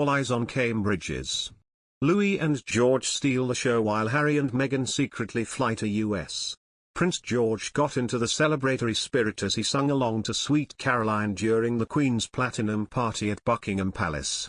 all eyes on Cambridge's. Louis and George steal the show while Harry and Meghan secretly fly to US. Prince George got into the celebratory spirit as he sung along to Sweet Caroline during the Queen's Platinum Party at Buckingham Palace.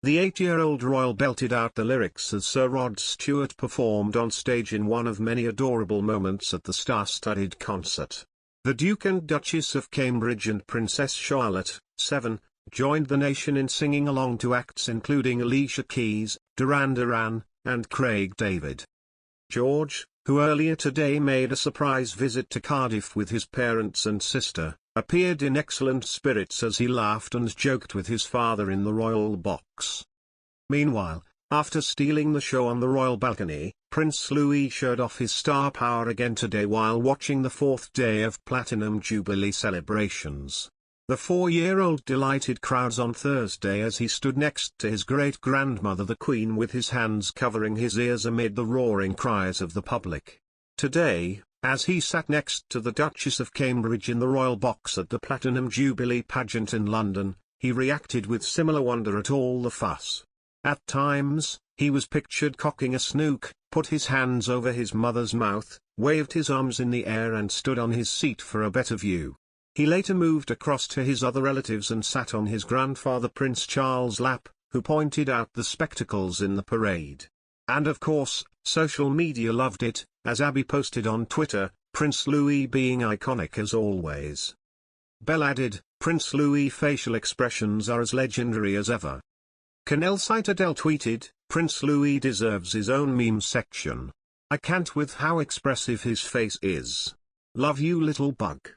The 8-year-old royal belted out the lyrics as Sir Rod Stewart performed on stage in one of many adorable moments at the star-studded concert. The Duke and Duchess of Cambridge and Princess Charlotte, 7, joined the nation in singing along to acts including Alicia Keys, Duran, and Craig David. George, who earlier today made a surprise visit to Cardiff with his parents and sister, appeared in excellent spirits as he laughed and joked with his father in the royal box. Meanwhile, after stealing the show on the royal balcony, Prince Louis showed off his star power again today while watching the 4th day of Platinum Jubilee celebrations. The 4-year-old delighted crowds on Thursday as he stood next to his great-grandmother the Queen with his hands covering his ears amid the roaring cries of the public. Today, as he sat next to the Duchess of Cambridge in the royal box at the Platinum Jubilee pageant in London, he reacted with similar wonder at all the fuss. At times, he was pictured cocking a snook, put his hands over his mother's mouth, waved his arms in the air and stood on his seat for a better view. He later moved across to his other relatives and sat on his grandfather Prince Charles' lap, who pointed out the spectacles in the parade. And of course, social media loved it, as Abby posted on Twitter, Prince Louis being iconic as always. Belle added, Prince Louis' facial expressions are as legendary as ever. Canel Citadel tweeted, Prince Louis deserves his own meme section. I can't with how expressive his face is. Love you little bug.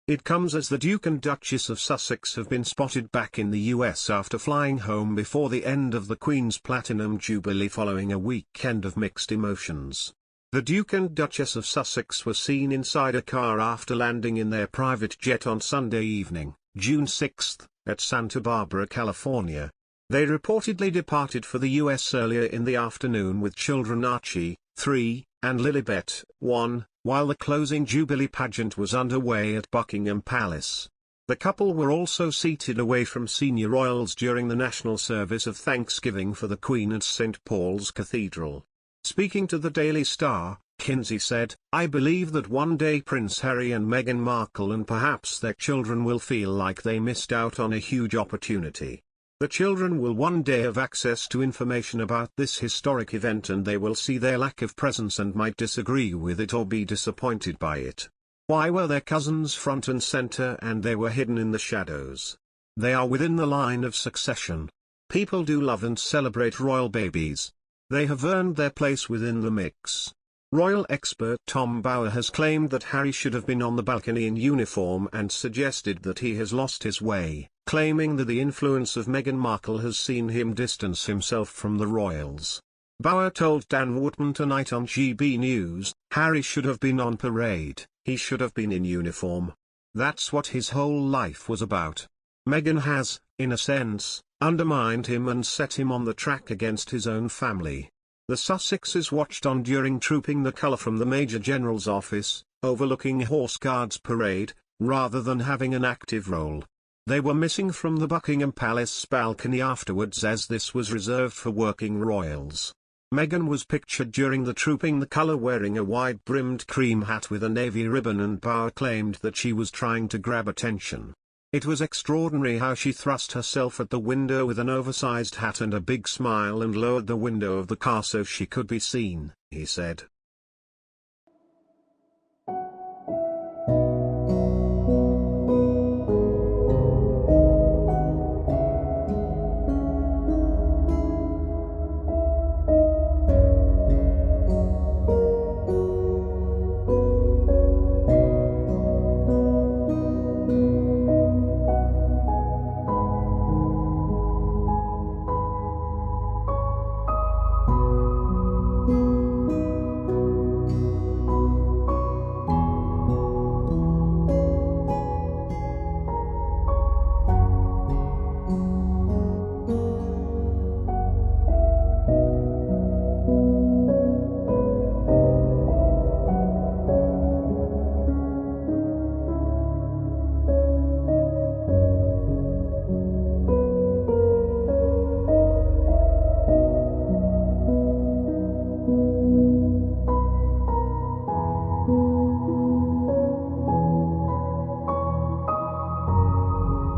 It comes as the Duke and Duchess of Sussex have been spotted back in the US after flying home before the end of the Queen's Platinum Jubilee following a weekend of mixed emotions. The Duke and Duchess of Sussex were seen inside a car after landing in their private jet on Sunday evening, June 6, at Santa Barbara, California. They reportedly departed for the US earlier in the afternoon with children Archie, 3, and Lilibet, 1, while the closing Jubilee pageant was underway at Buckingham Palace. The couple were also seated away from senior royals during the national service of Thanksgiving for the Queen at St. Paul's Cathedral. Speaking to the Daily Star, Kinsey said, I believe that one day Prince Harry and Meghan Markle and perhaps their children will feel like they missed out on a huge opportunity. The children will one day have access to information about this historic event and they will see their lack of presence and might disagree with it or be disappointed by it. Why were their cousins front and center and they were hidden in the shadows? They are within the line of succession. People do love and celebrate royal babies. They have earned their place within the mix. Royal expert Tom Bower has claimed that Harry should have been on the balcony in uniform and suggested that he has lost his way, claiming that the influence of Meghan Markle has seen him distance himself from the royals. Bower told Dan Wootman tonight on GB News, Harry should have been on parade, he should have been in uniform. That's what his whole life was about. Meghan has, in a sense, undermined him and set him on the track against his own family. The Sussexes watched on during trooping the colour from the Major General's office, overlooking Horse Guards parade, rather than having an active role. They were missing from the Buckingham Palace balcony afterwards as this was reserved for working royals. Meghan was pictured during the trooping the colour wearing a wide-brimmed cream hat with a navy ribbon and Bower claimed that she was trying to grab attention. It was extraordinary how she thrust herself at the window with an oversized hat and a big smile and lowered the window of the car so she could be seen, he said.